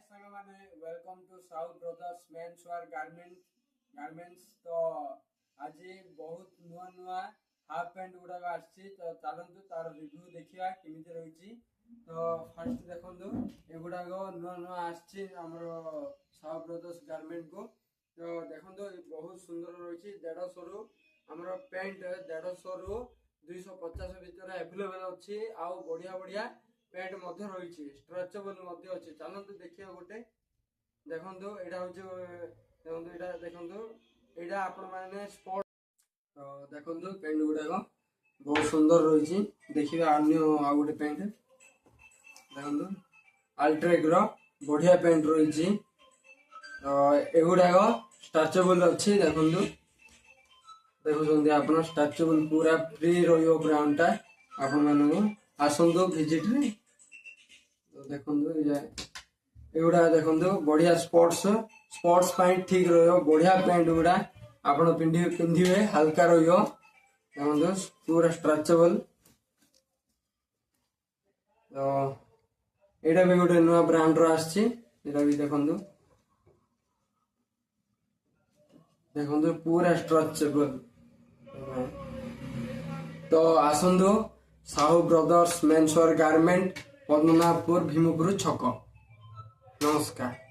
सांग माने welcome to South Brothers men's wear garments. तो आज बहुत नुआ नुआ हाफ पैंट गुड़ाक आसी तो चलतु तार रिव्यू देखा केमी रही। तो फास्ट देखु एगुड़ाक नुआ नुआ आमर साउथ ब्रदर्स गारमेंट को। तो देखो बहुत सुंदर रही 150 रु आमर पैंट 150 रु 250 भर एभेलेबल अच्छी आउ बढ़िया बढ़िया पैंट रही स्ट्रेचेबल अच्छे। चलतु देखिए गोटे देखो यहाँ देखो यहाँ आपण मैंने स्पोर्ट। तो देखो पैंट गुड़ाक बहुत सुंदर रही देखिए अन्य आ गए पैंट देखो अल्ट्रेक बढ़िया पैंट रही। तो एगुड़ाक स्ट्रेचेबल अच्छी देखो देखुं आप स्ट्रेचेबल पूरा फ्री राउंड टा आपण मानू आसतु विजिट रे। तो देखो एगुड़ा देखो बढ़िया स्पोर्ट्स ठीक रही बढ़िया पैंट गुड़ा आप पिंधे हल्का रही पूरा स्ट्रेचेबल। तो यहाँ भी गोटे नुआ ब्रांड आसी भी देखो देखो पूरा स्ट्रेचेबल। तो आसतु Sahu brothers men's wear garment Padmanabhpur Bhimpur छक। नमस्कार।